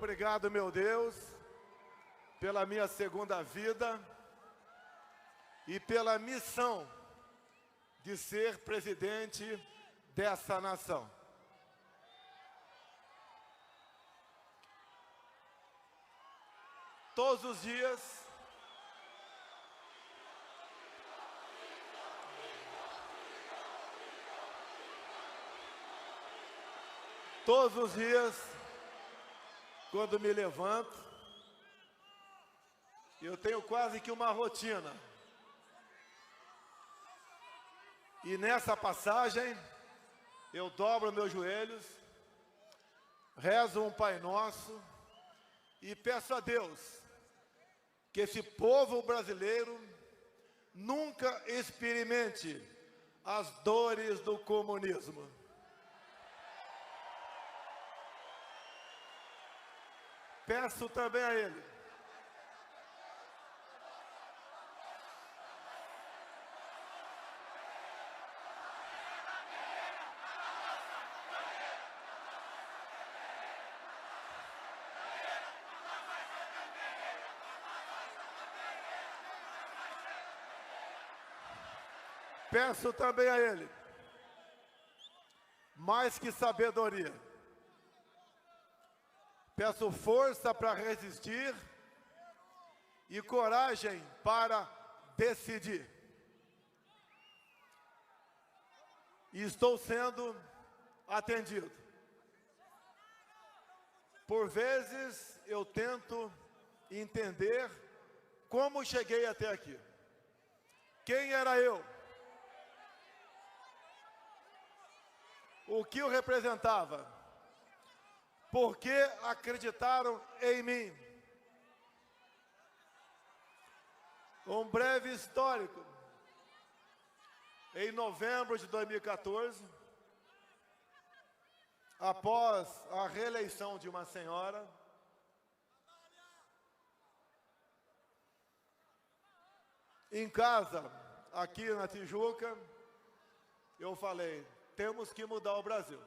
obrigado, meu Deus, pela minha segunda vida e pela missão de ser presidente dessa nação. Todos os dias, quando me levanto, eu tenho quase que uma rotina. E nessa passagem, eu dobro meus joelhos, rezo um Pai Nosso e peço a Deus que esse povo brasileiro nunca experimente as dores do comunismo. Peço também a Ele mais que sabedoria. Peço força para resistir e coragem para decidir. E estou sendo atendido. Por vezes eu tento entender como cheguei até aqui. Quem era eu? O que eu representava? Por que acreditaram em mim? Um breve histórico. Em novembro de 2014, após a reeleição de uma senhora, em casa, aqui na Tijuca, eu falei, temos que mudar o Brasil.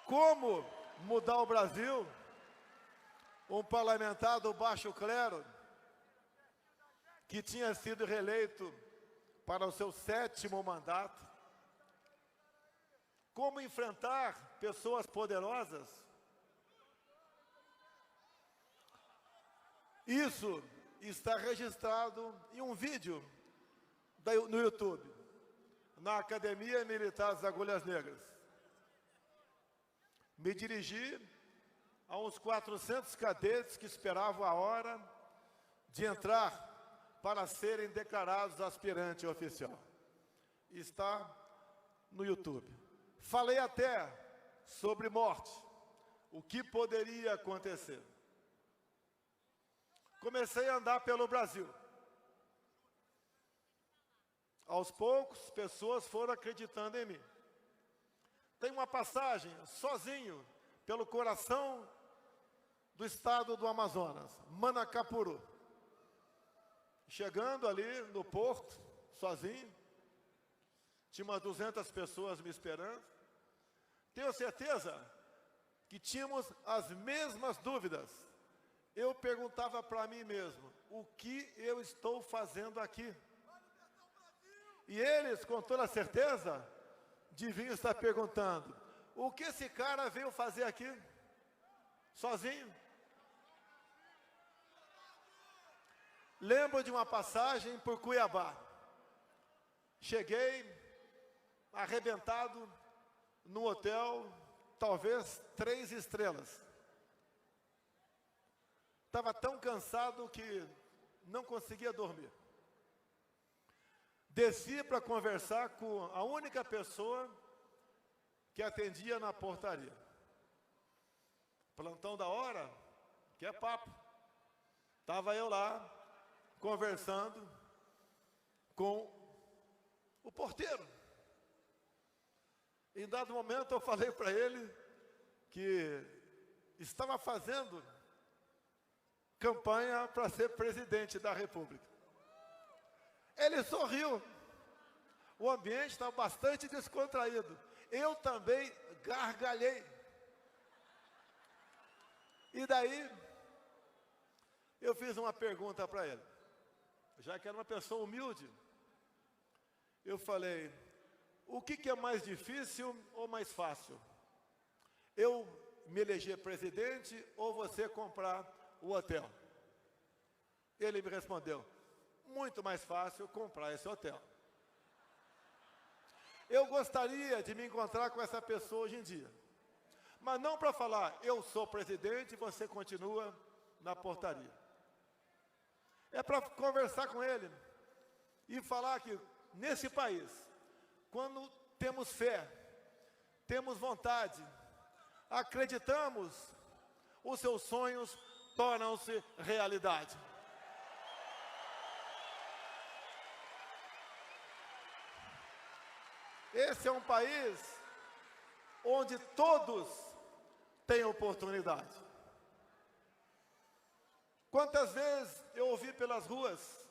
Como mudar o Brasil? Um parlamentar do baixo clero, que tinha sido reeleito para o seu 7º mandato. Como enfrentar pessoas poderosas? Isso está registrado em um vídeo no YouTube, na Academia Militar das Agulhas Negras. Me dirigi a uns 400 cadetes que esperavam a hora de entrar para serem declarados aspirante oficial. Está no YouTube. Falei até sobre morte, o que poderia acontecer. Comecei a andar pelo Brasil. Aos poucos, pessoas foram acreditando em mim. Tem uma passagem sozinho pelo coração do estado do Amazonas, Manacapuru. Chegando ali no porto, sozinho, tinha umas 200 pessoas me esperando. Tenho certeza que tínhamos as mesmas dúvidas. Eu perguntava para mim mesmo, o que eu estou fazendo aqui? E eles, com toda certeza, deviam estar perguntando, o que esse cara veio fazer aqui? Sozinho? Lembro de uma passagem por Cuiabá. Cheguei arrebentado num hotel, talvez 3 estrelas. Estava tão cansado que não conseguia dormir. Desci para conversar com a única pessoa que atendia na portaria. Plantão da hora, que é papo. Estava eu lá, conversando com o porteiro. Em dado momento eu falei para ele que estava fazendo campanha para ser presidente da República. Ele sorriu. O ambiente estava bastante descontraído. Eu também gargalhei. E daí, eu fiz uma pergunta para ele, já que era uma pessoa humilde. Eu falei, o que é mais difícil ou mais fácil? Eu me eleger presidente ou você comprar o hotel? Ele me respondeu, muito mais fácil comprar esse hotel. Eu gostaria de me encontrar com essa pessoa hoje em dia, mas não para falar, eu sou presidente e você continua na portaria. É para conversar com ele e falar que nesse país, quando temos fé, temos vontade, acreditamos, os seus sonhos tornam-se realidade. Esse é um país onde todos têm oportunidade. Quantas vezes eu ouvi pelas ruas,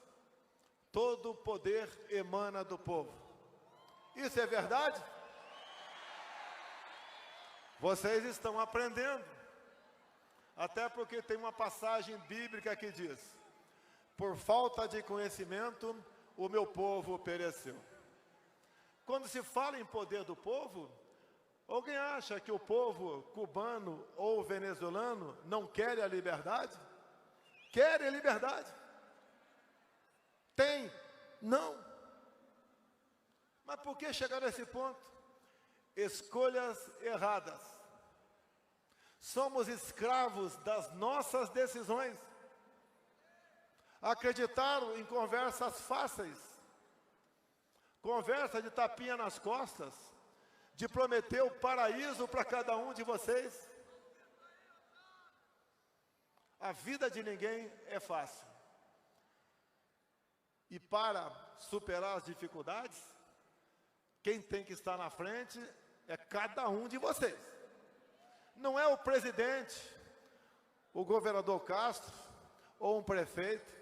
todo o poder emana do povo. Isso é verdade? Vocês estão aprendendo. Até porque tem uma passagem bíblica que diz, por falta de conhecimento, o meu povo pereceu. Quando se fala em poder do povo, alguém acha que o povo cubano ou venezuelano não quer a liberdade? Quer a liberdade? Tem? Não. Mas por que chegar nesse ponto? Escolhas erradas. Somos escravos das nossas decisões. Acreditaram em conversas fáceis. Conversa de tapinha nas costas, de prometer o paraíso para cada um de vocês. A vida de ninguém é fácil. E para superar as dificuldades, quem tem que estar na frente é cada um de vocês. Não é o presidente, o governador Castro ou um prefeito.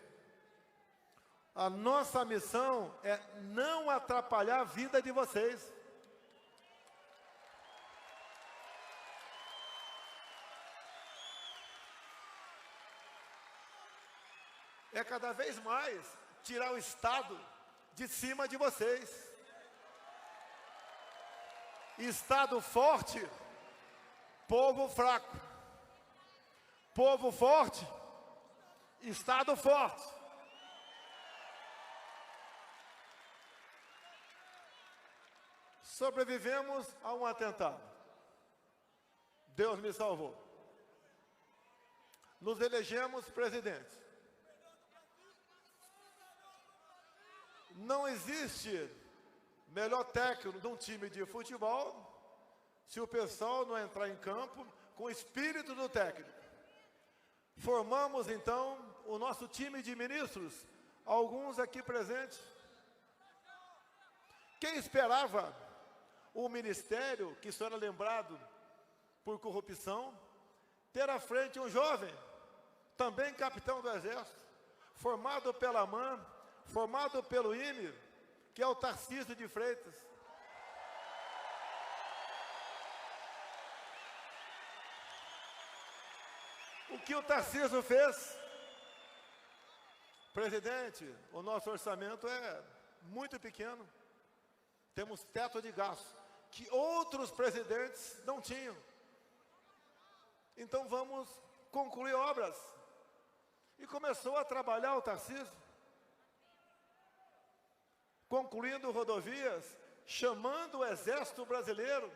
A nossa missão é não atrapalhar a vida de vocês. É cada vez mais tirar o Estado de cima de vocês. Estado forte, povo fraco. Povo forte, Estado forte. Sobrevivemos a um atentado. Deus me salvou. Nos elegemos presidente. Não existe melhor técnico de um time de futebol se o pessoal não entrar em campo com o espírito do técnico. Formamos então o nosso time de ministros, alguns aqui presentes. Quem esperava o ministério, que só era lembrado por corrupção, ter à frente um jovem, também capitão do Exército, formado pela AMAN, formado pelo IME, que é o Tarcísio de Freitas. O que o Tarcísio fez? Presidente, o nosso orçamento é muito pequeno. Temos teto de gasto, que outros presidentes não tinham. Então vamos concluir obras. E começou a trabalhar o Tarcísio, concluindo rodovias, chamando o Exército Brasileiro,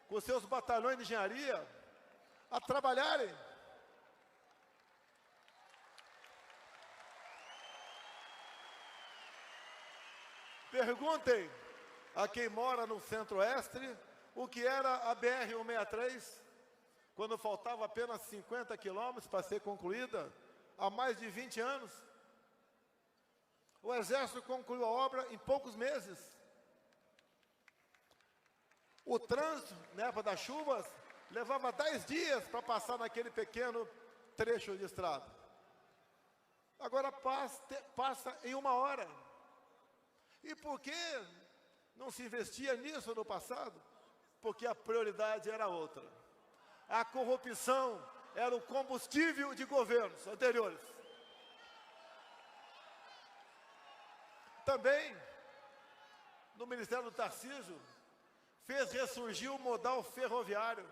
com seus batalhões de engenharia, a trabalharem. Perguntem a quem mora no Centro-Oeste o que era a BR-163, quando faltava apenas 50 quilômetros para ser concluída, há mais de 20 anos. O Exército concluiu a obra em poucos meses. O trânsito, na época das chuvas, levava 10 dias para passar naquele pequeno trecho de estrada. Agora passa em 1 hora. E por que não se investia nisso no passado? Porque a prioridade era outra. A corrupção era o combustível de governos anteriores. Também, no Ministério do Tarcísio, fez ressurgir o modal ferroviário.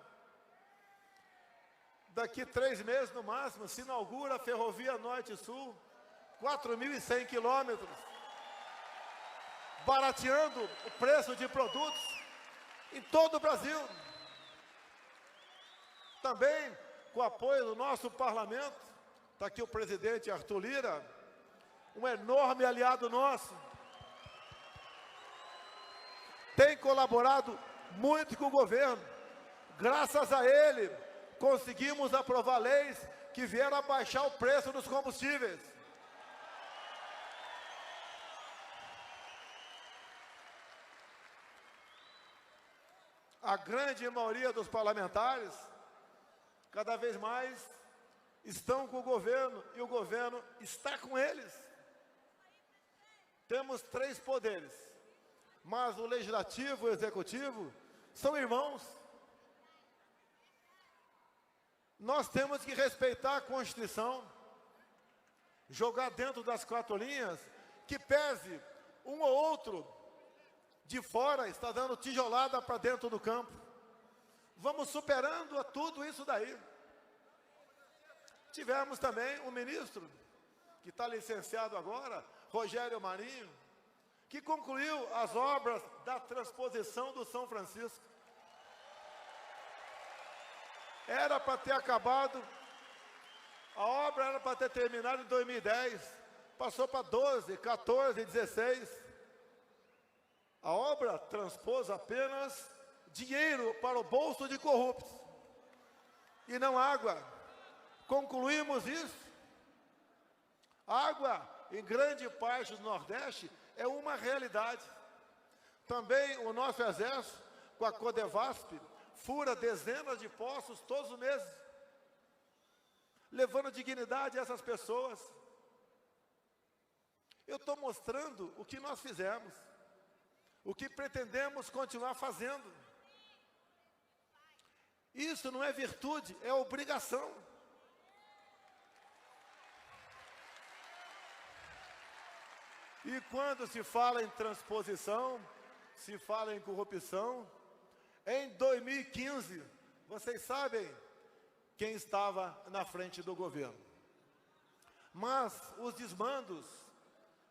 Daqui 3 meses, no máximo, se inaugura a Ferrovia Norte-Sul, 4.100 quilômetros, barateando o preço de produtos em todo o Brasil. Também, com o apoio do nosso parlamento, está aqui o presidente Arthur Lira, um enorme aliado nosso, tem colaborado muito com o governo. Graças a ele, conseguimos aprovar leis que vieram a baixar o preço dos combustíveis. A grande maioria dos parlamentares, cada vez mais, estão com o governo e o governo está com eles. Temos 3 poderes, mas o legislativo e o executivo são irmãos. Nós temos que respeitar a Constituição, jogar dentro das 4 linhas, que pese um ou outro de fora está dando tijolada para dentro do campo. Vamos superando a tudo isso daí. Tivemos também um ministro, que está licenciado agora, Rogério Marinho, que concluiu as obras da transposição do São Francisco. Era para ter acabado, a obra era para ter terminado em 2010, passou para 12, 14, 16. A obra transpôs apenas dinheiro para o bolso de corruptos, e não água. Concluímos isso. Água, em grande parte do Nordeste, é uma realidade. Também o nosso Exército, com a Codevasp, fura dezenas de poços todos os meses, levando dignidade a essas pessoas. Eu estou mostrando o que nós fizemos, o que pretendemos continuar fazendo. Isso não é virtude, é obrigação. E quando se fala em transposição, se fala em corrupção, em 2015, vocês sabem quem estava na frente do governo. Mas os desmandos,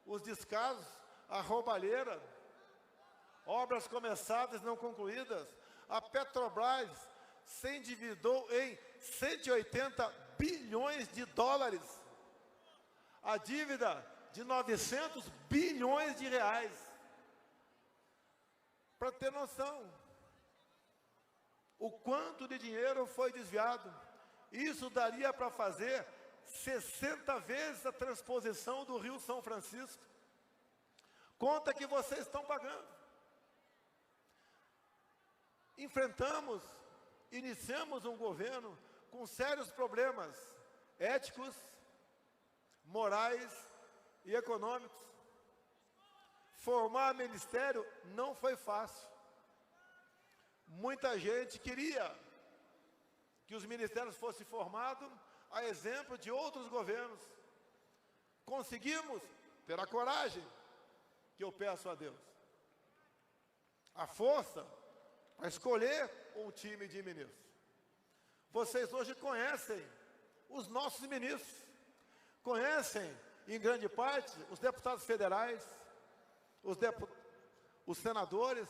os descasos, a roubalheira, obras começadas e não concluídas, a Petrobras se endividou em 180 bilhões de dólares. A dívida de 900 bilhões de reais. Para ter noção, o quanto de dinheiro foi desviado. Isso daria para fazer 60 vezes a transposição do Rio São Francisco. Conta que vocês estão pagando. Iniciamos um governo com sérios problemas éticos, morais e econômicos. Formar ministério não foi fácil. Muita gente queria que os ministérios fossem formados a exemplo de outros governos. Conseguimos ter a coragem que eu peço a Deus, a força para escolher um time de ministros. Vocês hoje conhecem os nossos ministros, conhecem em grande parte os deputados federais, os senadores,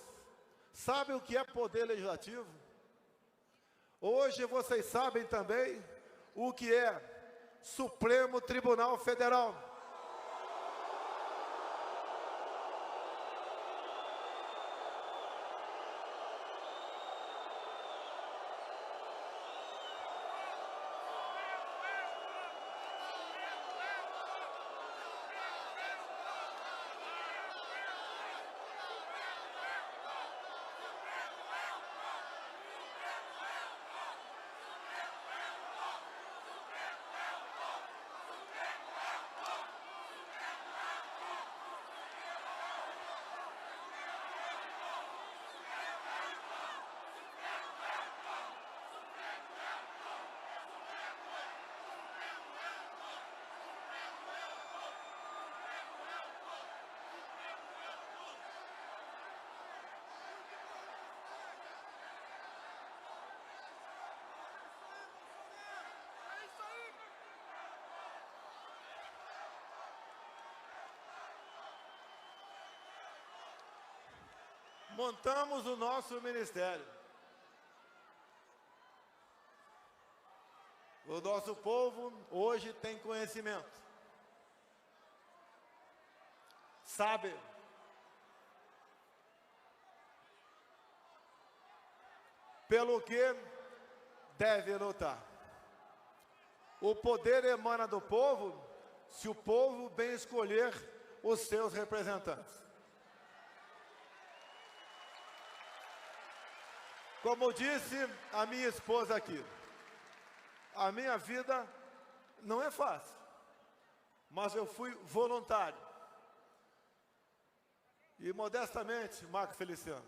sabem o que é poder legislativo. Hoje vocês sabem também o que é Supremo Tribunal Federal. montamos o nosso ministério. O nosso povo hoje tem conhecimento, sabe pelo que deve lutar. O poder emana do povo se o povo bem escolher os seus representantes. Como disse a minha esposa aqui, a minha vida não é fácil, mas eu fui voluntário. E modestamente, Marco Feliciano,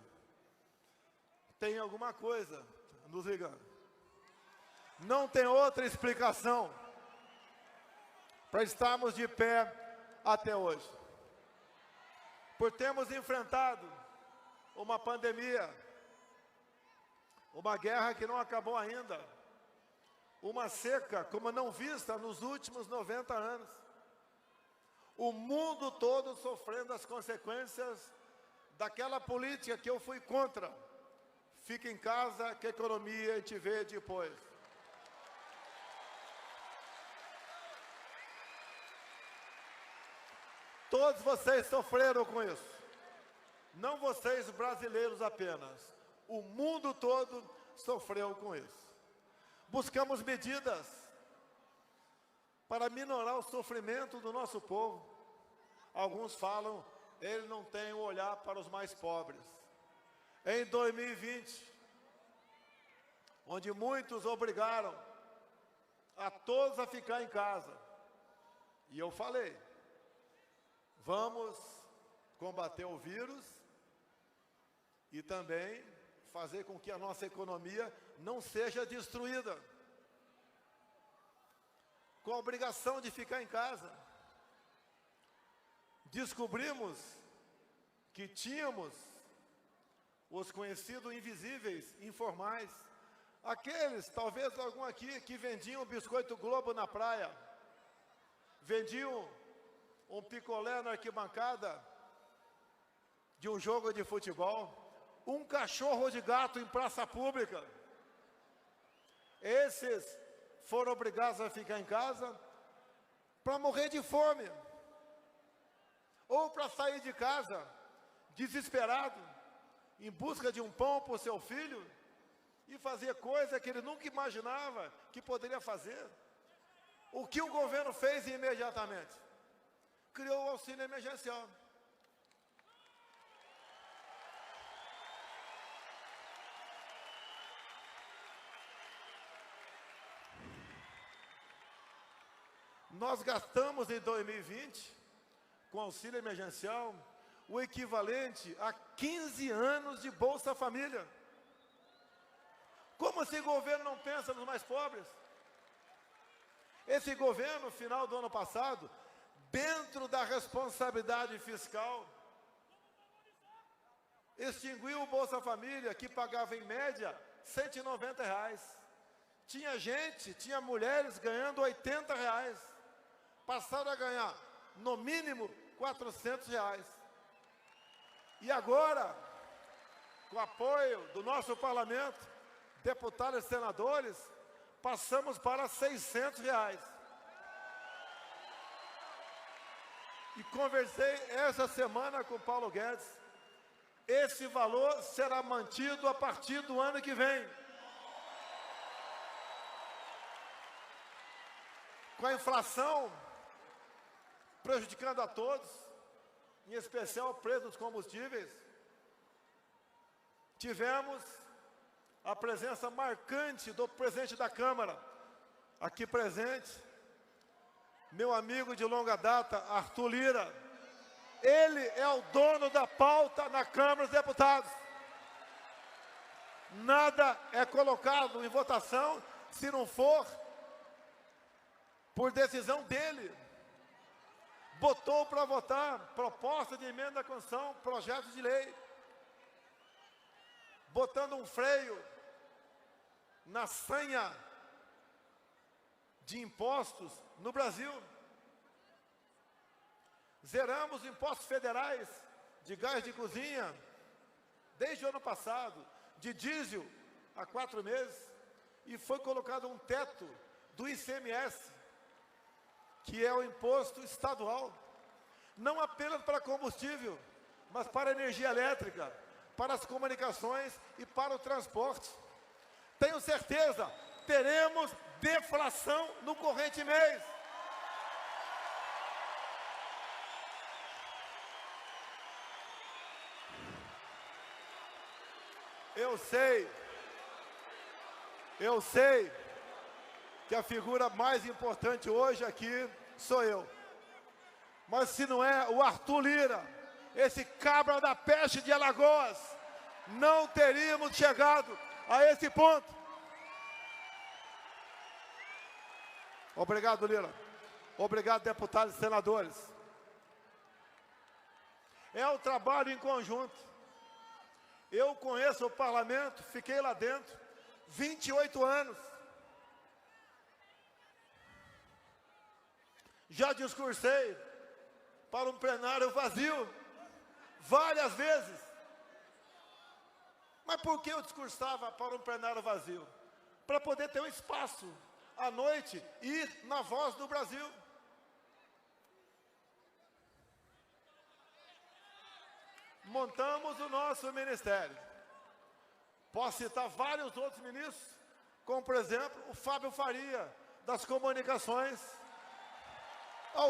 tem alguma coisa nos ligando. Não tem outra explicação para estarmos de pé até hoje. Por termos enfrentado uma pandemia, uma guerra que não acabou ainda, uma seca como não vista nos últimos 90 anos. O mundo todo sofrendo as consequências daquela política que eu fui contra. Fica em casa que a economia a gente vê depois. Todos vocês sofreram com isso. Não vocês brasileiros apenas. O mundo todo sofreu com isso. Buscamos medidas para minorar o sofrimento do nosso povo. Alguns falam, ele não tem o olhar para os mais pobres. Em 2020, onde muitos obrigaram a todos a ficar em casa, e eu falei, vamos combater o vírus e também fazer com que a nossa economia não seja destruída. Com a obrigação de ficar em casa, descobrimos que tínhamos os conhecidos invisíveis, informais, aqueles, talvez algum aqui, que vendiam biscoito Globo na praia, vendiam um picolé na arquibancada de um jogo de futebol, um cachorro de gato em praça pública. Esses foram obrigados a ficar em casa para morrer de fome, ou para sair de casa desesperado, em busca de um pão para o seu filho, e fazer coisa que ele nunca imaginava que poderia fazer. O que o governo fez imediatamente? Criou o auxílio emergencial. Nós gastamos em 2020, com auxílio emergencial, o equivalente a 15 anos de Bolsa Família. Como esse governo não pensa nos mais pobres? Esse governo, no final do ano passado, dentro da responsabilidade fiscal, extinguiu o Bolsa Família, que pagava em média R$190. Tinha mulheres ganhando R$80. Passaram a ganhar, no mínimo, R$400. E agora, com o apoio do nosso parlamento, deputados e senadores, passamos para R$600. E conversei essa semana com o Paulo Guedes. Esse valor será mantido a partir do ano que vem. Com a inflação prejudicando a todos, em especial o preço dos combustíveis, tivemos a presença marcante do presidente da Câmara, aqui presente, meu amigo de longa data, Arthur Lira. Ele é o dono da pauta na Câmara dos Deputados. Nada é colocado em votação se não for por decisão dele. Botou para votar proposta de emenda à Constituição, projeto de lei, botando um freio na sanha de impostos no Brasil. Zeramos impostos federais de gás de cozinha, desde o ano passado, de diesel há 4 meses, e foi colocado um teto do ICMS, que é o imposto estadual, não apenas para combustível, mas para energia elétrica, para as comunicações e para o transporte. Tenho certeza, teremos deflação no corrente mês. Eu sei que a figura mais importante hoje aqui sou eu. Mas se não é o Arthur Lira, esse cabra da peste de Alagoas, não teríamos chegado a esse ponto. Obrigado, Lira. Obrigado, deputados e senadores. É o trabalho em conjunto. Eu conheço o parlamento, fiquei lá dentro 28 anos. Já discursei para um plenário vazio várias vezes. Mas por que eu discursava para um plenário vazio? Para poder ter um espaço à noite e ir na Voz do Brasil. Montamos o nosso ministério. Posso citar vários outros ministros, como por exemplo o Fábio Faria, das comunicações. É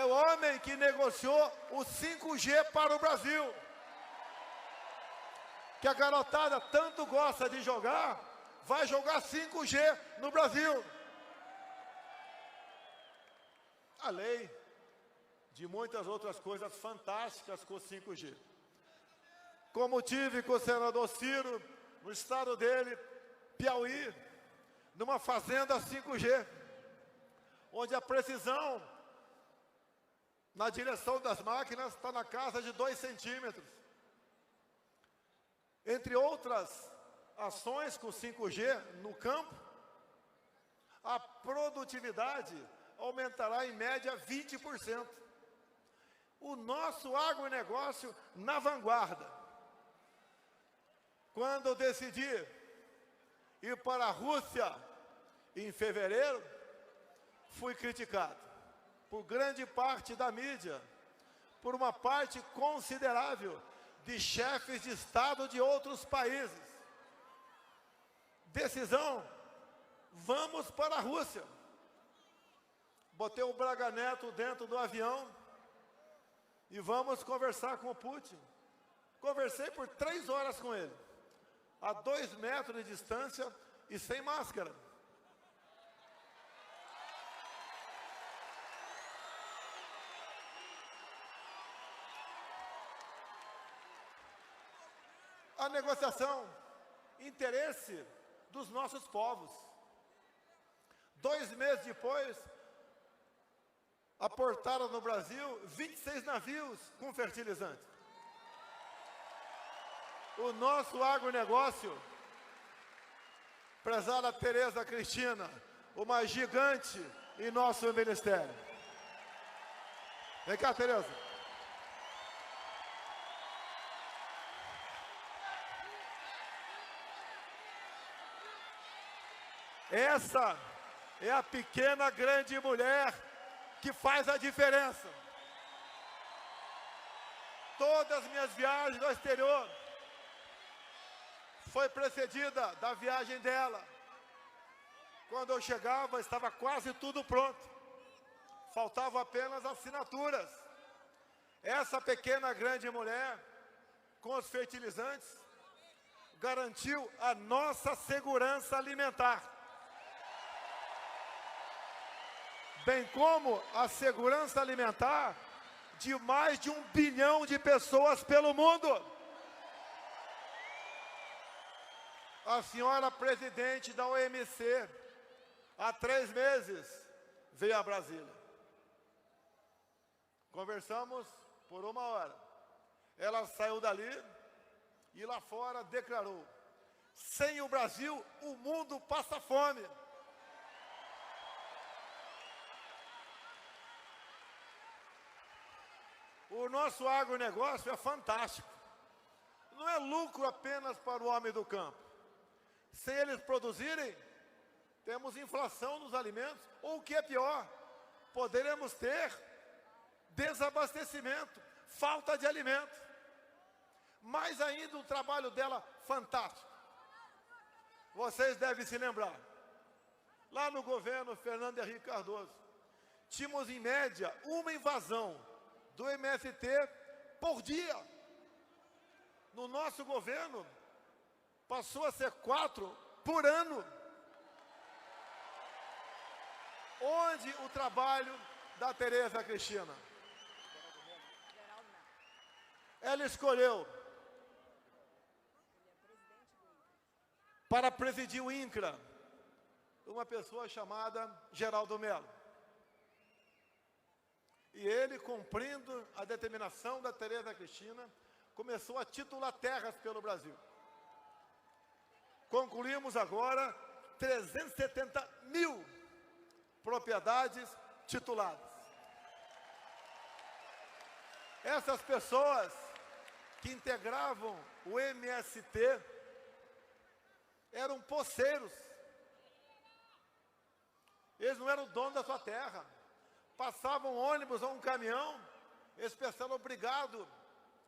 o homem que negociou o 5G para o Brasil. Que a garotada tanto gosta de jogar, vai jogar 5G no Brasil. Além de muitas outras coisas fantásticas com o 5G. Como tive com o senador Ciro, no estado dele, Piauí, numa fazenda 5G, onde a precisão na direção das máquinas está na casa de 2 centímetros. Entre outras ações com 5G no campo, a produtividade aumentará em média 20%. O nosso agronegócio na vanguarda. Quando eu decidi ir para a Rússia em fevereiro, fui criticado por grande parte da mídia, por uma parte considerável de chefes de Estado de outros países. Decisão, vamos para a Rússia. Botei o Braga Neto dentro do avião e vamos conversar com o Putin. Conversei por 3 horas com ele, a 2 metros de distância e sem máscara. A negociação, interesse dos nossos povos. 2 meses depois, aportaram no Brasil 26 navios com fertilizante. O nosso agronegócio, prezada Tereza Cristina, uma gigante em nosso ministério. Vem cá, Tereza. Essa é a pequena grande mulher que faz a diferença. Todas as minhas viagens ao exterior foi precedida da viagem dela. Quando eu chegava, estava quase tudo pronto. Faltavam apenas assinaturas. Essa pequena grande mulher, com os fertilizantes, garantiu a nossa segurança alimentar. Bem como a segurança alimentar de mais de 1 bilhão de pessoas pelo mundo. A senhora presidente da OMC, há 3 meses, veio a Brasília. Conversamos por 1 hora. Ela saiu dali e lá fora declarou: sem o Brasil, o mundo passa fome. O nosso agronegócio é fantástico. não é lucro apenas para o homem do campo. Sem eles produzirem, temos inflação nos alimentos, ou o que é pior, poderemos ter desabastecimento, falta de alimento. Mais ainda, o trabalho dela fantástico. Vocês devem se lembrar, lá no governo Fernando Henrique Cardoso, tínhamos em média uma invasão do MST por dia. No nosso governo, passou a ser 4 por ano. Onde o trabalho da Tereza Cristina? Ela escolheu para presidir o INCRA uma pessoa chamada Geraldo Mello. E ele, cumprindo a determinação da Tereza Cristina, começou a titular terras pelo Brasil. Concluímos agora 370 mil propriedades tituladas. Essas pessoas que integravam o MST eram poceiros. Eles não eram donos da sua terra. Passavam ônibus ou um caminhão, eles pensaram obrigado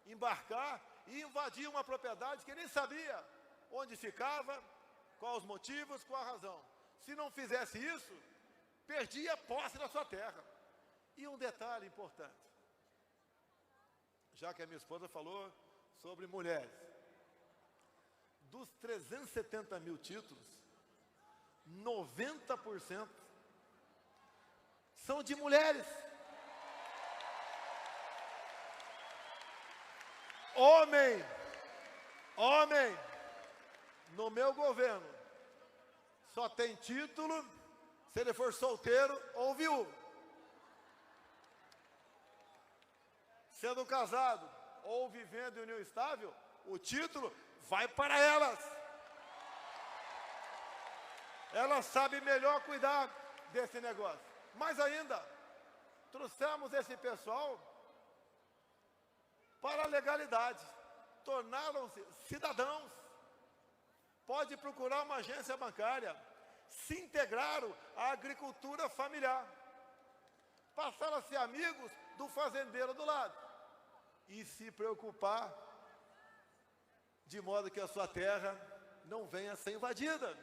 a embarcar e invadir uma propriedade que nem sabia onde ficava, quais os motivos, qual a razão. Se não fizesse isso, perdia a posse da sua terra. E um detalhe importante, já que a minha esposa falou sobre mulheres, dos 370 mil títulos, 90% são de mulheres. Homem, no meu governo, só tem título se ele for solteiro ou viúvo. Sendo casado ou vivendo em união estável, o título vai para elas. Elas sabem melhor cuidar desse negócio. Mais ainda, trouxemos esse pessoal para a legalidade. Tornaram-se cidadãos. Pode procurar uma agência bancária. Se integraram à agricultura familiar. Passaram a ser amigos do fazendeiro do lado. E se preocupar de modo que a sua terra não venha a ser invadida.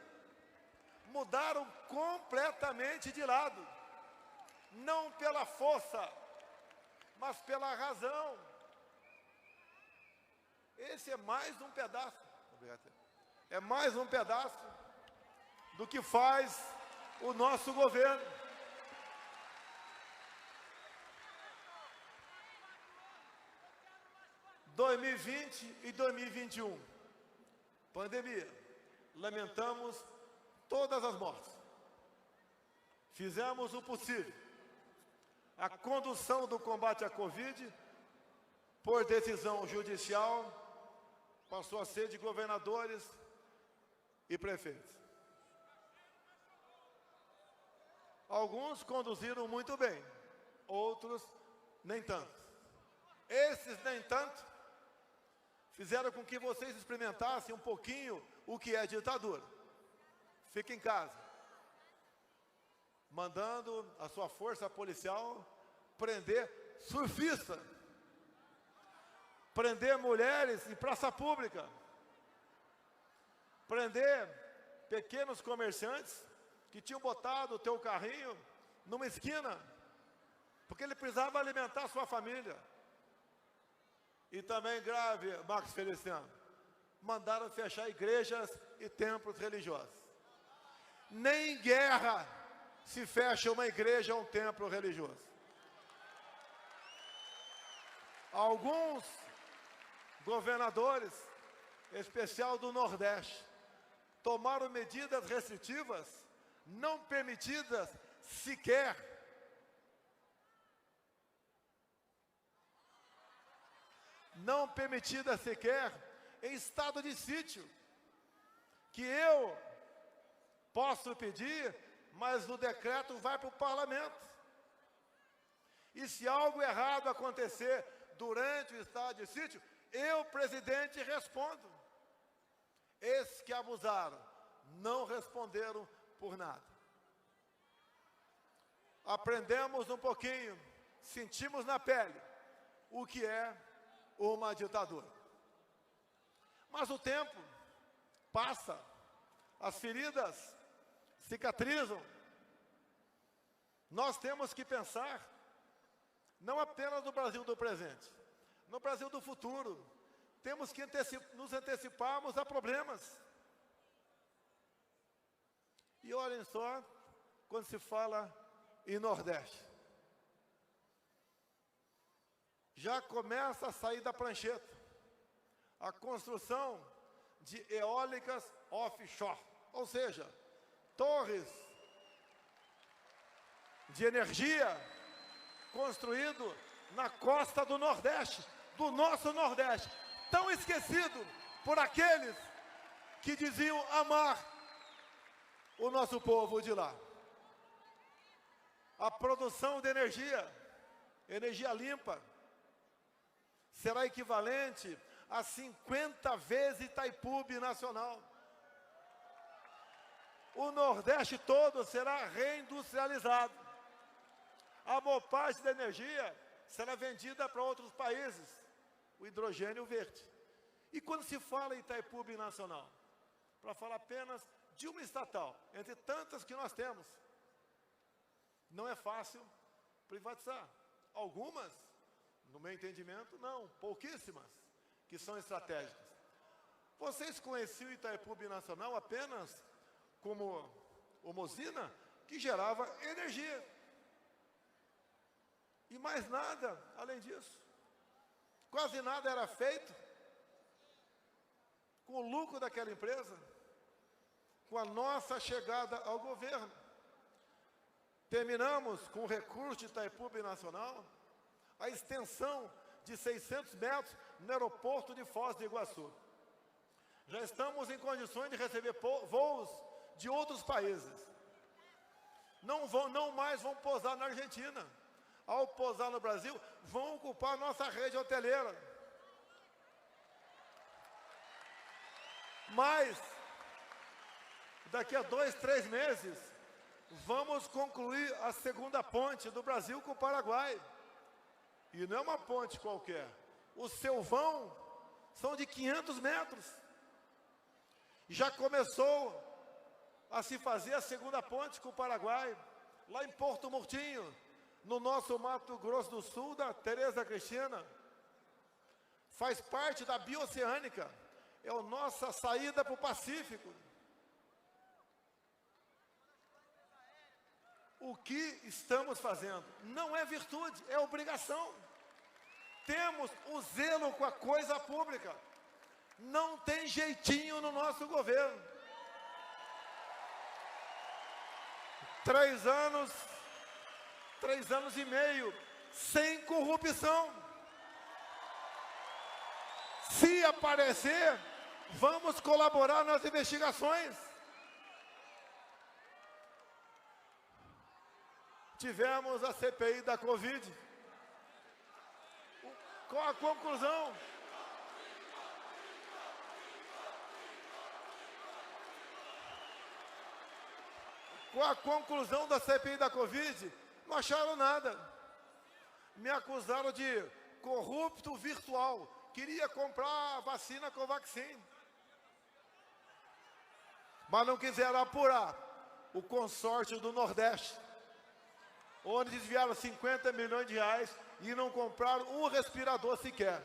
Mudaram completamente de lado. Não pela força, mas pela razão. Esse é mais um pedaço. É mais um pedaço do que faz o nosso governo. Em 2020 e 2021, pandemia, lamentamos todas as mortes. Fizemos o possível. A condução do combate à Covid, por decisão judicial, passou a ser de governadores e prefeitos. Alguns conduziram muito bem, outros nem tanto. Esses nem tanto fizeram com que vocês experimentassem um pouquinho o que é ditadura. Fique em casa, mandando a sua força policial prender surfista, prender mulheres em praça pública, prender pequenos comerciantes que tinham botado o teu carrinho numa esquina, porque ele precisava alimentar a sua família. E também grave, Marcos Feliciano, mandaram fechar igrejas e templos religiosos. Nem em guerra se fecha uma igreja ou um templo religioso. Alguns governadores, em especial do Nordeste, tomaram medidas restritivas não permitidas sequer em estado de sítio, que eu posso pedir, mas o decreto vai para o parlamento. E se algo errado acontecer durante o estado de sítio, Eu, presidente, respondo. Esses que abusaram não responderam por nada. Aprendemos um pouquinho, sentimos na pele o que é uma ditadura. Mas o tempo passa, as feridas cicatrizam. Nós temos que pensar não apenas no Brasil do presente, no Brasil do futuro. Temos que nos anteciparmos a problemas. E olhem só, quando se fala em Nordeste, já começa a sair da prancheta a construção de eólicas offshore, ou seja, torres de energia construído na costa do Nordeste, do nosso Nordeste, tão esquecido por aqueles que diziam amar o nosso povo de lá. A produção de energia limpa, será equivalente a 50 vezes Itaipu Binacional. O Nordeste todo será reindustrializado. A maior parte da energia será vendida para outros países, o hidrogênio verde. E quando se fala em Itaipu Binacional, para falar apenas de uma estatal, entre tantas que nós temos, não é fácil privatizar. Algumas, no meu entendimento, não, pouquíssimas, que são estratégicas. Vocês conheciam o Itaipu Binacional apenas como uma usina que gerava energia. E mais nada além disso. Quase nada era feito com o lucro daquela empresa, com a nossa chegada ao governo. Terminamos com o recurso de Itaipu Binacional, a extensão de 600 metros no aeroporto de Foz do Iguaçu. Já estamos em condições de receber voos de outros países. Não mais vão pousar na Argentina. Ao pousar no Brasil, vão ocupar nossa rede hoteleira. Mas, daqui a 2, 3 meses, vamos concluir a segunda ponte do Brasil com o Paraguai. E não é uma ponte qualquer. O seu vão são de 500 metros. Já começou a se fazer a segunda ponte com o Paraguai, lá em Porto Murtinho, no nosso Mato Grosso do Sul, da Tereza Cristina. Faz parte da Bioceânica, é a nossa saída para o Pacífico. O que estamos fazendo não é virtude, é obrigação. Temos o zelo com a coisa pública. Não tem jeitinho no nosso governo. 3 anos e meio, sem corrupção. Se aparecer, vamos colaborar nas investigações. Tivemos a CPI da Covid. Qual a conclusão? Qual a conclusão da CPI da Covid? Não acharam nada. Me acusaram de corrupto virtual. Queria comprar a vacina Covaxin. Mas não quiseram apurar o consórcio do Nordeste, onde desviaram 50 milhões de reais e não compraram um respirador sequer.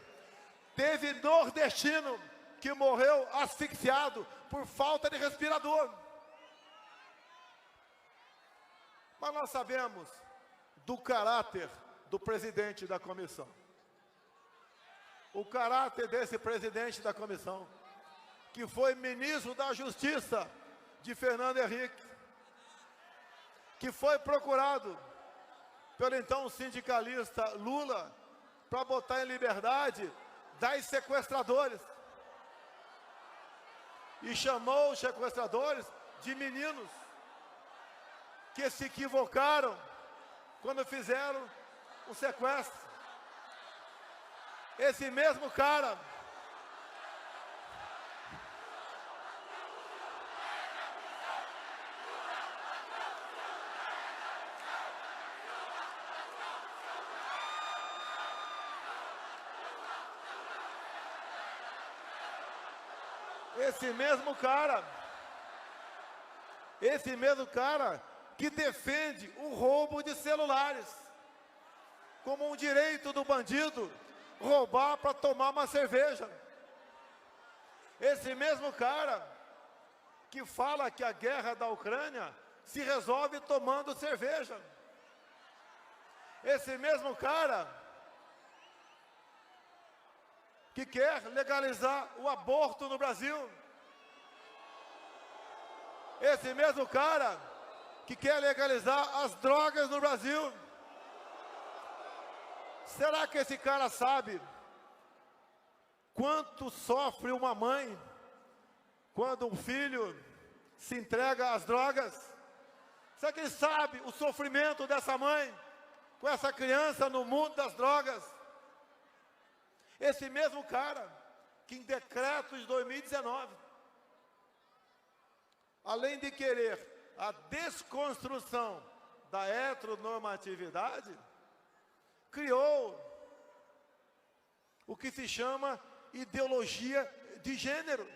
Teve nordestino que morreu asfixiado por falta de respirador. Mas nós sabemos do caráter do presidente da comissão. O caráter desse presidente da comissão, que foi ministro da Justiça de Fernando Henrique, que foi procurado pelo então sindicalista Lula para botar em liberdade 10 sequestradores. E chamou os sequestradores de meninos que se equivocaram quando fizeram o sequestro. Esse mesmo cara Esse mesmo cara que defende o roubo de celulares como um direito do bandido roubar para tomar uma cerveja. Esse mesmo cara que fala que a guerra da Ucrânia se resolve tomando cerveja. Esse mesmo cara que quer legalizar o aborto no Brasil. Esse mesmo cara que quer legalizar as drogas no Brasil. Será que esse cara sabe quanto sofre uma mãe quando um filho se entrega às drogas? Será que ele sabe o sofrimento dessa mãe com essa criança no mundo das drogas? Esse mesmo cara que em decreto de 2019, além de querer a desconstrução da heteronormatividade, criou o que se chama ideologia de gênero.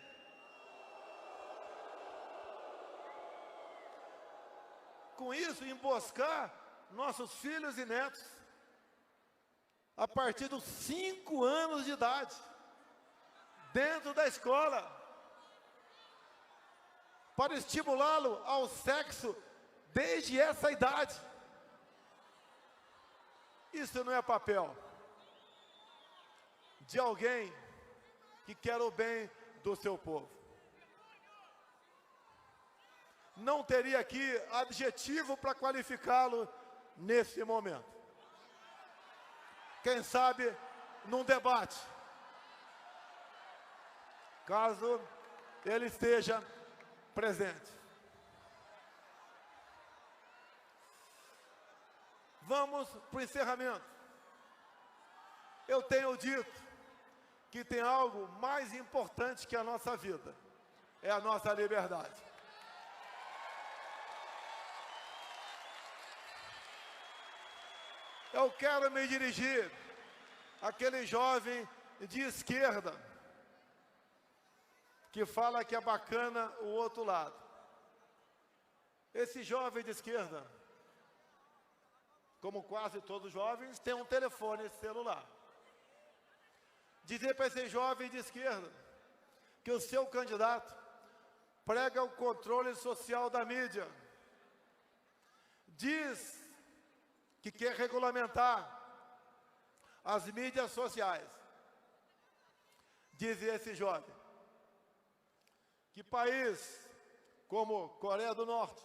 Com isso, emboscar nossos filhos e netos a partir dos 5 anos de idade, dentro da escola, para estimulá-lo ao sexo desde essa idade. Isso não é papel de alguém que quer o bem do seu povo. Não teria aqui adjetivo para qualificá-lo nesse momento. Quem sabe num debate, caso ele esteja presente. Vamos para o encerramento. Eu tenho dito que tem algo mais importante que a nossa vida, é a nossa liberdade. Eu quero me dirigir àquele jovem de esquerda que fala que é bacana o outro lado. Esse jovem de esquerda, como quase todos os jovens, tem um telefone celular. Dizer para esse jovem de esquerda que o seu candidato prega o controle social da mídia, diz que quer regulamentar as mídias sociais. Diz esse jovem que país como Coreia do Norte,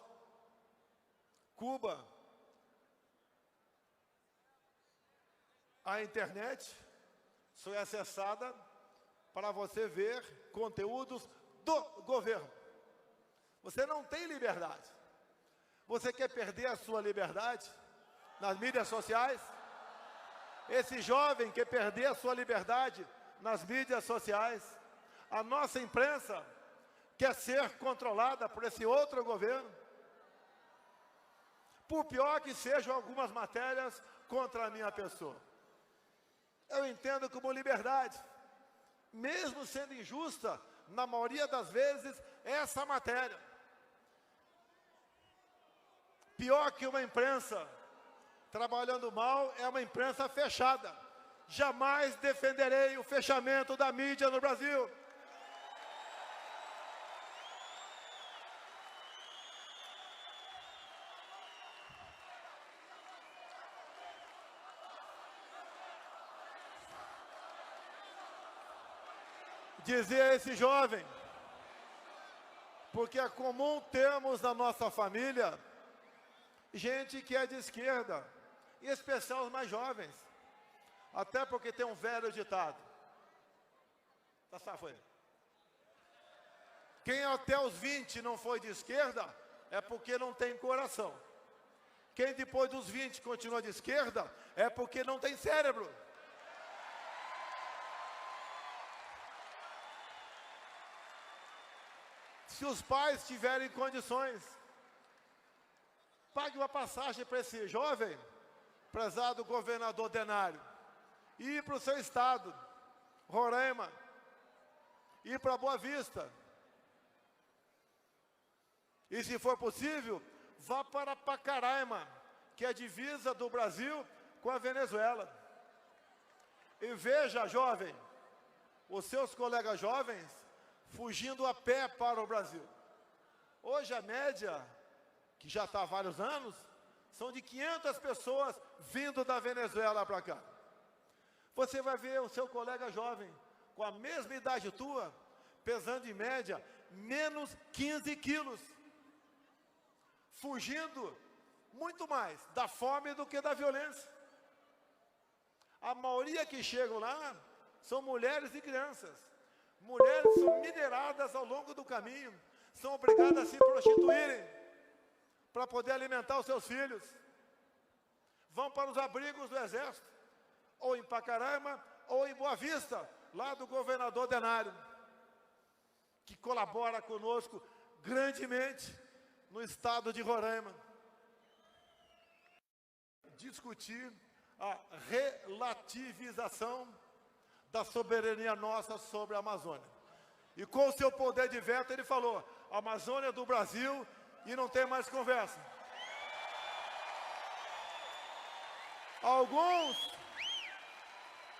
Cuba, a internet só é acessada para você ver conteúdos do governo. Você não tem liberdade. Você quer perder a sua liberdade nas mídias sociais? Esse jovem quer perder a sua liberdade nas mídias sociais. A nossa imprensa quer ser controlada por esse outro governo. Por pior que sejam algumas matérias contra a minha pessoa. Eu entendo como liberdade, mesmo sendo injusta, na maioria das vezes, essa matéria. Pior que uma imprensa trabalhando mal é uma imprensa fechada. Jamais defenderei o fechamento da mídia no Brasil. Dizer a esse jovem, porque é comum termos na nossa família gente que é de esquerda, em especial os mais jovens, até porque tem um velho ditado. Foi. Quem até os 20 não foi de esquerda é porque não tem coração. Quem depois dos 20 continua de esquerda é porque não tem cérebro. Se os pais tiverem condições, pague uma passagem para esse jovem, prezado governador Denário, ir para o seu estado, Roraima, ir para Boa Vista, E se for possível, vá para Pacaraima, que é a divisa do Brasil com a Venezuela. E veja, jovem, os seus colegas jovens fugindo a pé para o Brasil. Hoje a média, que já está há vários anos, são de 500 pessoas vindo da Venezuela para cá. Você vai ver o seu colega jovem, com a mesma idade tua, pesando em média menos 15 quilos. Fugindo muito mais da fome do que da violência. A maioria que chegam lá são mulheres e crianças. Mulheres são mineradas ao longo do caminho, são obrigadas a se prostituírem para poder alimentar os seus filhos. Vão para os abrigos do Exército, ou em Pacaraima, ou em Boa Vista, lá do governador Denário, que colabora conosco grandemente no estado de Roraima. Discutir a relativização da soberania nossa sobre a Amazônia. E com o seu poder de veto, ele falou: a Amazônia é do Brasil e não tem mais conversa.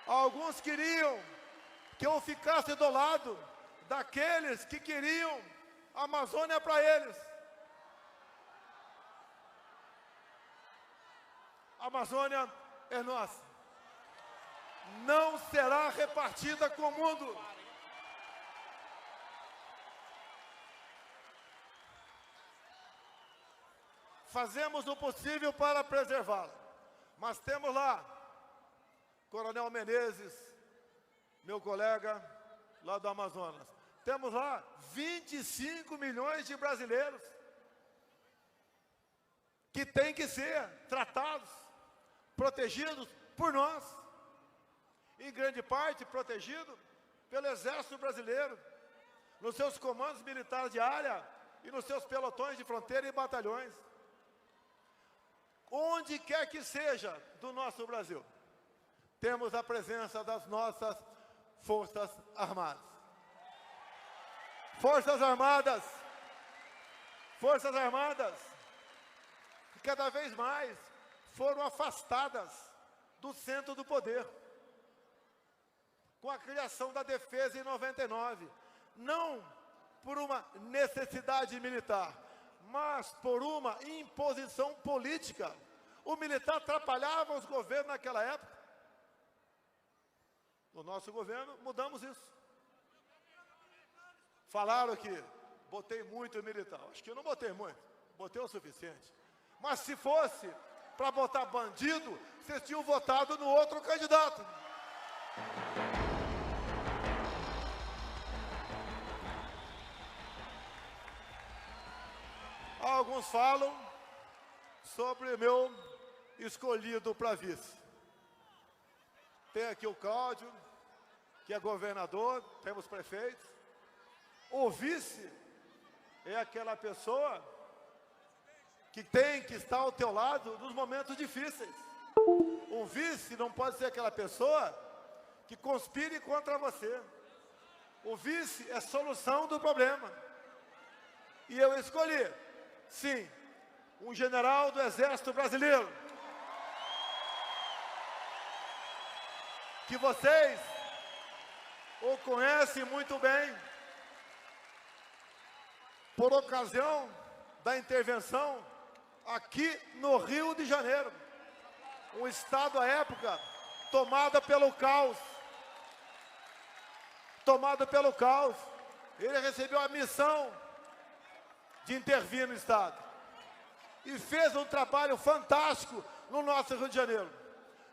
Alguns queriam que eu ficasse do lado daqueles que queriam a Amazônia para eles. A Amazônia é nossa. Não será repartida com o mundo. Fazemos o possível para preservá-la. Mas temos lá, Coronel Menezes, meu colega lá do Amazonas. Temos lá 25 milhões de brasileiros que têm que ser tratados, protegidos por nós. Em grande parte protegido pelo Exército Brasileiro, nos seus comandos militares de área e nos seus pelotões de fronteira e batalhões. Onde quer que seja do nosso Brasil, temos a presença das nossas Forças Armadas. Forças Armadas, que cada vez mais foram afastadas do centro do poder. Com a criação da defesa em 99, não por uma necessidade militar, mas por uma imposição política. O militar atrapalhava os governos naquela época. No nosso governo, mudamos isso. Falaram que botei muito militar. Acho que eu não botei muito, botei o suficiente. Mas se fosse para botar bandido, vocês tinham votado no outro candidato. Alguns falam sobre o meu escolhido para vice. Tem aqui o Cláudio, que é governador, temos prefeitos. O vice é aquela pessoa que tem que estar ao teu lado nos momentos difíceis. O vice não pode ser aquela pessoa que conspire contra você. O vice é solução do problema. E eu escolhi, sim, um general do Exército Brasileiro, que vocês o conhecem muito bem, por ocasião da intervenção aqui no Rio de Janeiro, um estado à época tomado pelo caos. Ele recebeu a missão de intervir no estado e fez um trabalho fantástico no nosso Rio de Janeiro.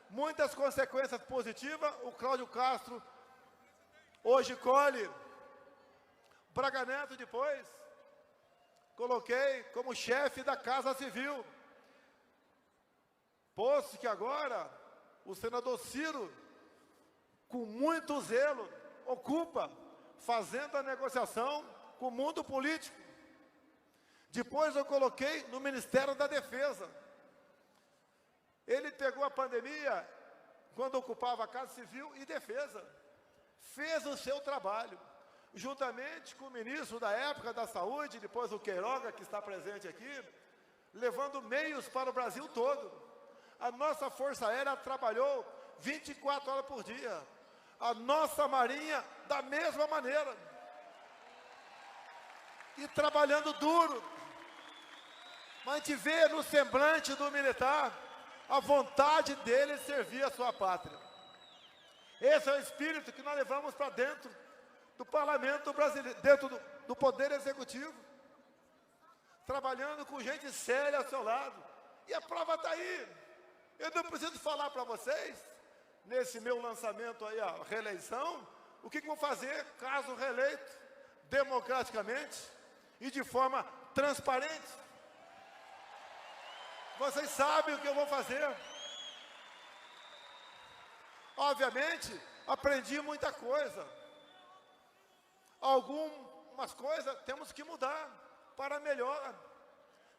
Muitas consequências positivas. O Cláudio Castro hoje colhe. Braga Neto depois coloquei como chefe da Casa Civil, posto que agora o senador Ciro, com muito zelo, ocupa, fazendo a negociação com o mundo político. Depois eu coloquei no Ministério da Defesa. Ele pegou a pandemia quando ocupava a Casa Civil e Defesa. Fez o seu trabalho. juntamente com o ministro da época da Saúde, depois o Queiroga, que está presente aqui, levando meios para o Brasil todo. A nossa Força Aérea trabalhou 24 horas por dia. A nossa Marinha, da mesma maneira. E trabalhando duro. Mas a gente vê no semblante do militar a vontade dele servir a sua pátria. Esse é o espírito que nós levamos para dentro do parlamento brasileiro, dentro do poder executivo. Trabalhando com gente séria ao seu lado. E a prova está aí. Eu não preciso falar para vocês, nesse meu lançamento aí, a reeleição, o que vou fazer caso reeleito, democraticamente e de forma transparente. Vocês sabem o que eu vou fazer. Obviamente, aprendi muita coisa. Algumas coisas temos que mudar para melhor.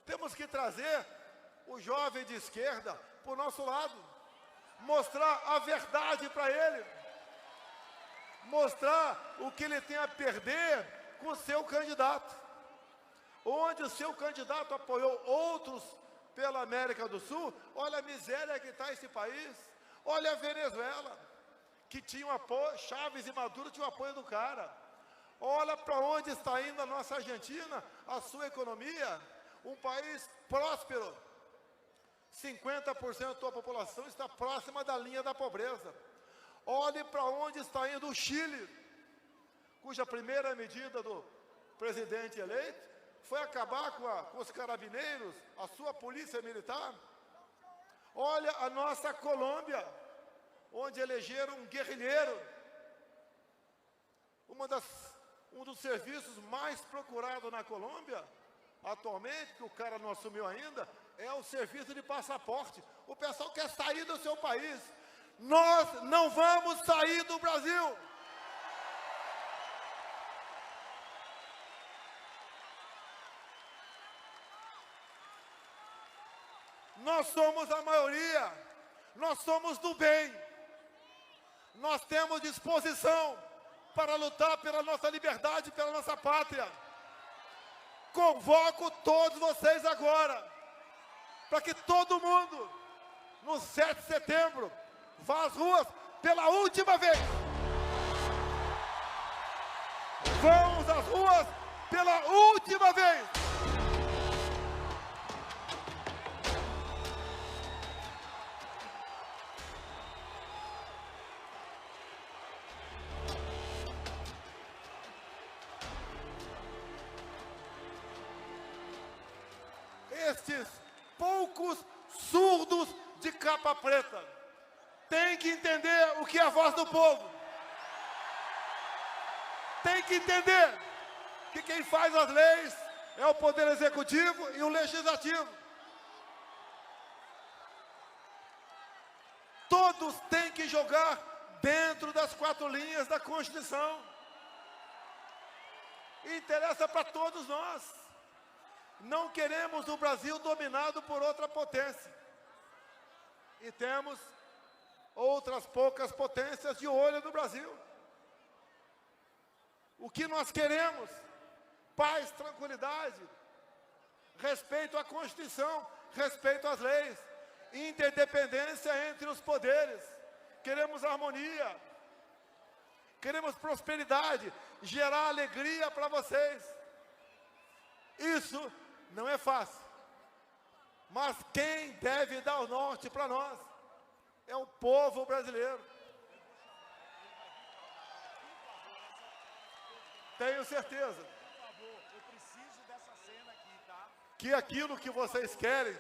Temos que trazer o jovem de esquerda para o nosso lado. Mostrar a verdade para ele. Mostrar o que ele tem a perder com o seu candidato. Onde o seu candidato apoiou outros pela América do Sul, olha a miséria que está esse país. Olha a Venezuela, que tinha um apoio, Chávez e Maduro tinham o apoio do cara. Olha para onde está indo a nossa Argentina, a sua economia, um país próspero. 50% da população está próxima da linha da pobreza. Olhe para onde está indo o Chile, cuja primeira medida do presidente eleito foi acabar com os carabineiros, a sua polícia militar. Olha a nossa Colômbia, onde elegeram um guerrilheiro. Um dos serviços mais procurados na Colômbia, atualmente, que o cara não assumiu ainda, é o serviço de passaporte. O pessoal quer sair do seu país. Nós não vamos sair do Brasil. Nós somos a maioria, nós somos do bem, nós temos disposição para lutar pela nossa liberdade, pela nossa pátria. Convoco todos vocês agora, para que todo mundo, no 7 de setembro, vá às ruas pela última vez. Vamos às ruas pela última vez. Estes poucos surdos de capa preta têm que entender o que é a voz do povo. Tem que entender que quem faz as leis é o Poder Executivo e o Legislativo. Todos têm que jogar dentro das 4 linhas da Constituição. Interessa para todos nós. Não queremos um Brasil dominado por outra potência. E temos outras poucas potências de olho no Brasil. O que nós queremos? Paz, tranquilidade, respeito à Constituição, respeito às leis, interdependência entre os poderes. Queremos harmonia, queremos prosperidade, gerar alegria para vocês. Isso não é fácil, mas quem deve dar o norte para nós é o povo brasileiro. Tenho certeza eu preciso dessa cena aqui, tá? que aquilo que vocês querem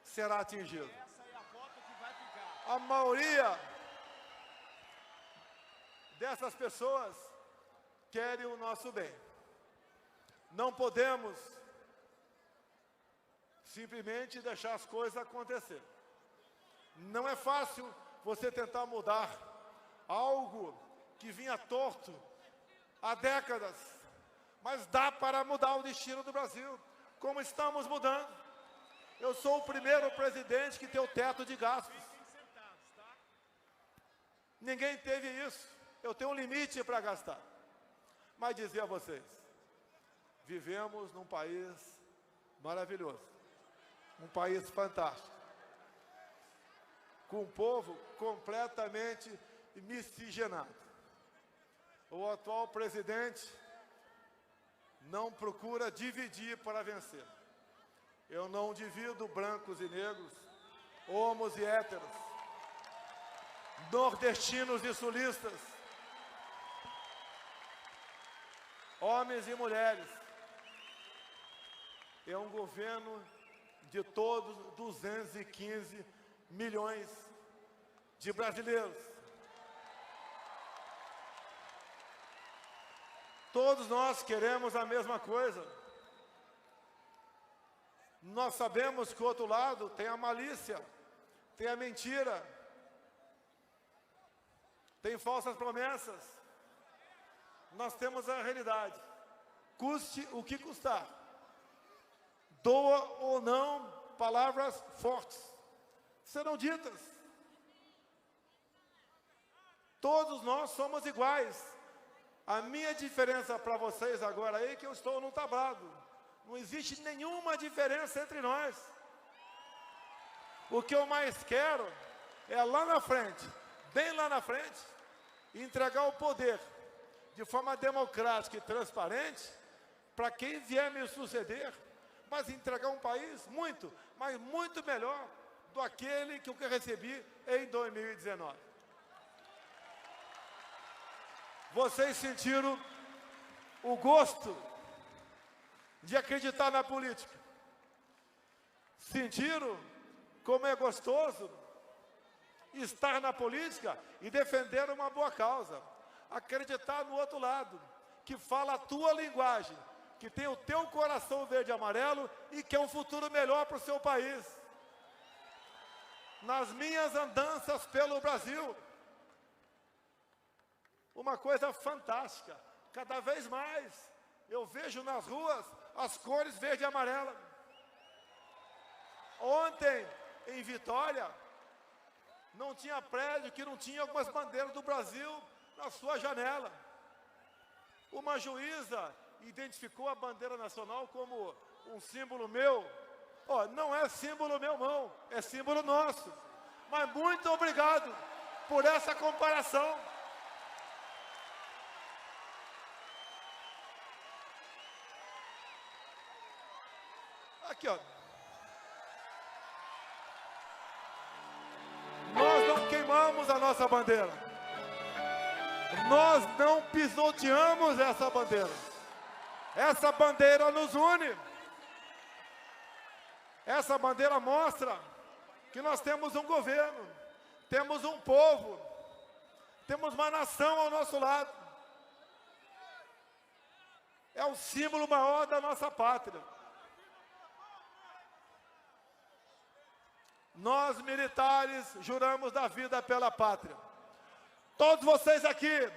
será atingido. Essa é a foto que vai ficar. A maioria dessas pessoas querem o nosso bem. Não podemos simplesmente deixar as coisas acontecer. Não é fácil você tentar mudar algo que vinha torto há décadas, mas dá para mudar o destino do Brasil, como estamos mudando. Eu sou o primeiro presidente que tem o teto de gastos. Ninguém teve isso. Eu tenho um limite para gastar. Mas dizer a vocês, vivemos num país maravilhoso, um país fantástico, com um povo completamente miscigenado. O atual presidente não procura dividir para vencer. Eu não divido brancos e negros, homos e héteros, nordestinos e sulistas, homens e mulheres. É um governo de todos 215 milhões de brasileiros. Todos nós queremos a mesma coisa. Nós sabemos que o outro lado tem a malícia, tem a mentira, tem falsas promessas. Nós temos a realidade. Custe o que custar. Doa ou não, palavras fortes serão ditas. Todos nós somos iguais. A minha diferença para vocês agora aí é que eu estou no tablado. Não existe nenhuma diferença entre nós. O que eu mais quero é lá na frente, bem lá na frente, entregar o poder de forma democrática e transparente para quem vier me suceder, mas entregar um país muito, mas muito melhor do aquele que eu recebi em 2019. Vocês sentiram o gosto de acreditar na política. Sentiram como é gostoso estar na política e defender uma boa causa. Acreditar no outro lado, que fala a tua linguagem, que tem o teu coração verde e amarelo e quer um futuro melhor para o seu país. Nas minhas andanças pelo Brasil, uma coisa fantástica, cada vez mais eu vejo nas ruas as cores verde e amarela. Ontem, em Vitória, não tinha prédio que não tinha algumas bandeiras do Brasil na sua janela. Uma juíza identificou a bandeira nacional como um símbolo meu. Não é símbolo meu, não, é símbolo nosso. Mas muito obrigado por essa comparação. Aqui, ó. Nós não queimamos a nossa bandeira. Nós não pisoteamos essa bandeira. Essa bandeira nos une. Essa bandeira mostra que nós temos um governo, temos um povo, temos uma nação ao nosso lado. É o símbolo maior da nossa pátria. Nós, militares, juramos dar vida pela pátria. Todos vocês aqui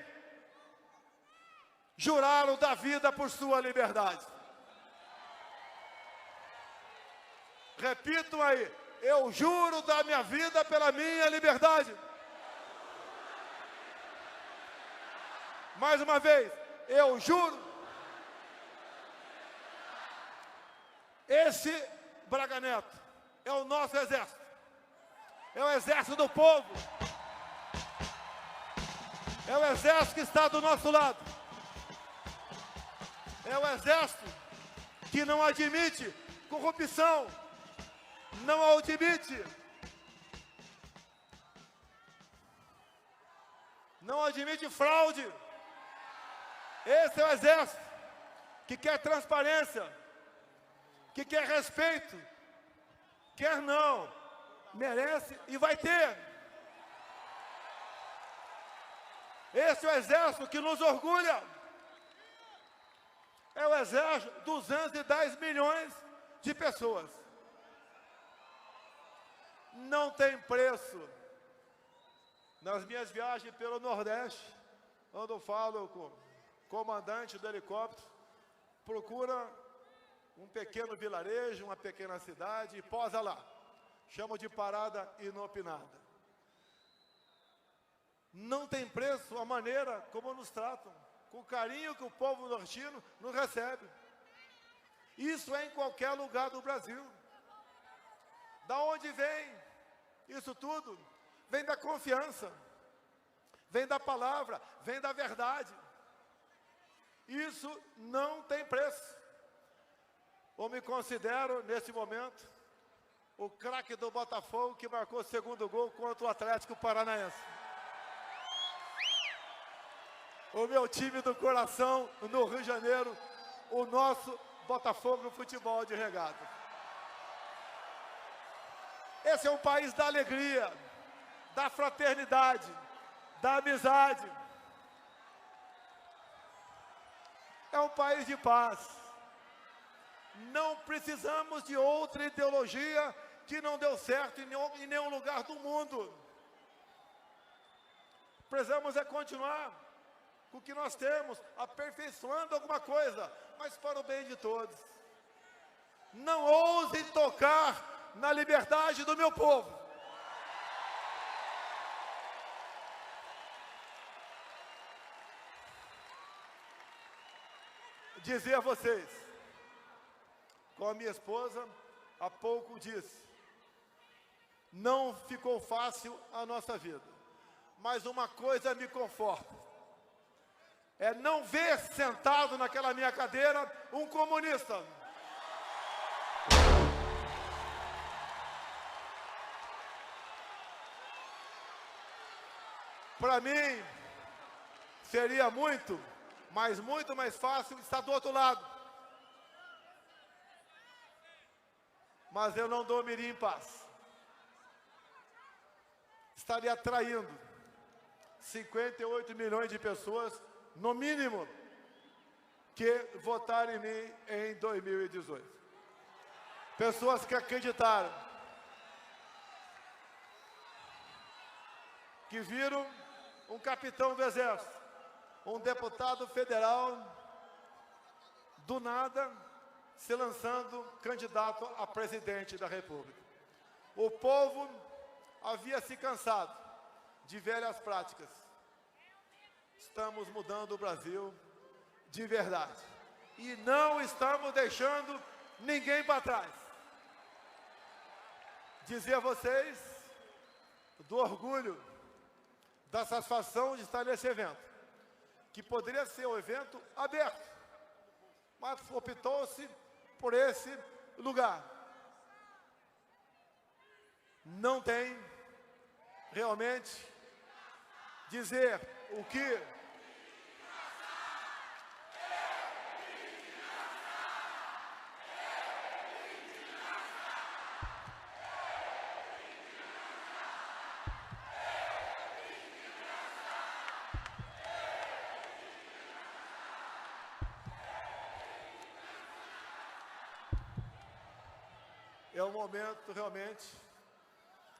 juraram dar vida por sua liberdade. Repito aí, eu juro dar minha vida pela minha liberdade. Mais uma vez, eu juro. Esse Braga Neto é o nosso exército. É o exército do povo. É o exército que está do nosso lado. É o exército que não admite corrupção. Não admite. Não admite fraude. Esse é o exército que quer transparência, que quer respeito. Quer não, merece e vai ter. Esse é o exército que nos orgulha. É o exército, 210 milhões de pessoas. Não tem preço. Nas minhas viagens pelo Nordeste, quando eu falo com o comandante do helicóptero, procura um pequeno vilarejo, uma pequena cidade e posa lá. Chamo de parada inopinada. Não tem preço a maneira como nos tratam. com o carinho que o povo nordestino nos recebe. Isso é em qualquer lugar do Brasil. Da onde vem isso tudo? Vem da confiança, vem da palavra, vem da verdade. Isso não tem preço. Eu me considero, nesse momento, o craque do Botafogo que marcou o segundo gol contra o Atlético Paranaense. O meu time do coração no Rio de Janeiro, o nosso Botafogo Futebol de Regata. Esse é um país da alegria, da fraternidade, da amizade. É um país de paz. Não precisamos de outra ideologia que não deu certo em nenhum lugar do mundo. Precisamos continuar com o que nós temos, aperfeiçoando alguma coisa, mas para o bem de todos. Não ousem tocar na liberdade do meu povo. Dizer a vocês, com a minha esposa, há pouco disse, não ficou fácil a nossa vida, mas uma coisa me conforta, é não ver sentado naquela minha cadeira um comunista. Para mim, seria muito mais fácil estar do outro lado. Mas eu não dormiria em paz. Estaria atraindo 58 milhões de pessoas, no mínimo, que votaram em mim em 2018. Pessoas que acreditaram, que viram um capitão do Exército, um deputado federal, do nada, se lançando candidato a presidente da República. O povo havia se cansado de velhas práticas. Estamos mudando o Brasil de verdade. E não estamos deixando ninguém para trás. Dizer a vocês do orgulho, da satisfação de estar nesse evento, que poderia ser um evento aberto, mas optou-se por esse lugar. Não tem realmente dizer o que é um momento realmente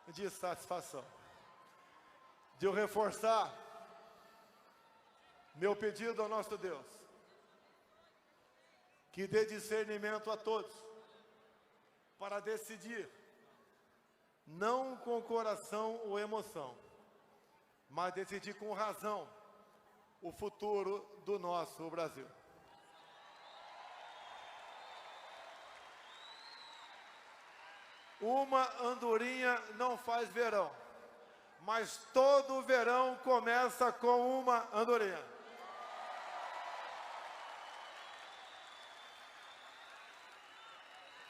de satisfação, de eu reforçar meu pedido ao nosso Deus, que dê discernimento a todos, para decidir, não com coração ou emoção, mas decidir com razão o futuro do nosso Brasil. Uma andorinha não faz verão, mas todo verão começa com uma andorinha.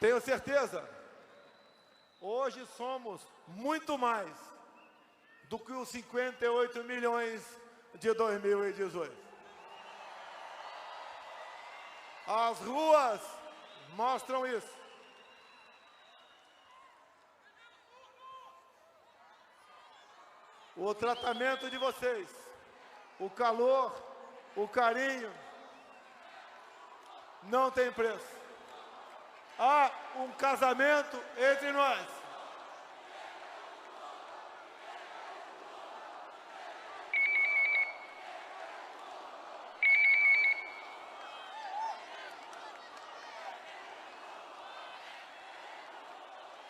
Tenho certeza, hoje somos muito mais do que os 58 milhões de 2018. As ruas mostram isso. O tratamento de vocês, o calor, o carinho, não tem preço. Há um casamento entre nós.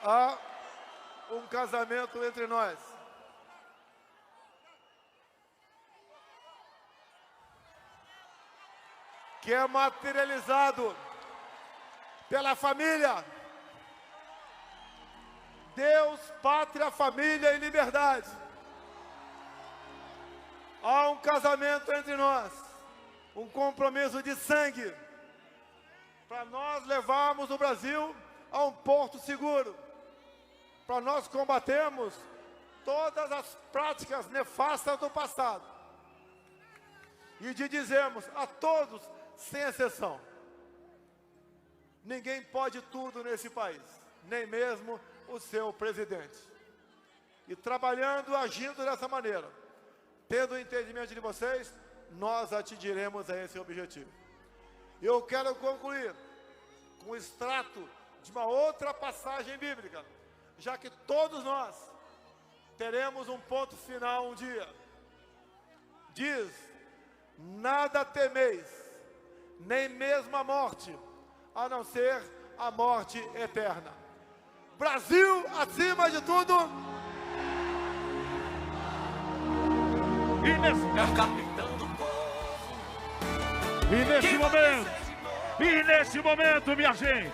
Há um casamento entre nós. que é materializado pela família. Deus, pátria, família e liberdade. Há um casamento entre nós, um compromisso de sangue, para nós levarmos o Brasil a um porto seguro, para nós combatermos todas as práticas nefastas do passado e de dizermos a todos, sem exceção, ninguém pode tudo nesse país, nem mesmo o seu presidente. E trabalhando, agindo dessa maneira, tendo o entendimento de vocês, nós atingiremos a esse objetivo. Eu quero concluir com um extrato de uma outra passagem bíblica, já que todos nós teremos um ponto final um dia. Diz: nada temeis, nem mesmo a morte, a não ser a morte eterna. Brasil acima de tudo. E nesse momento, minha gente,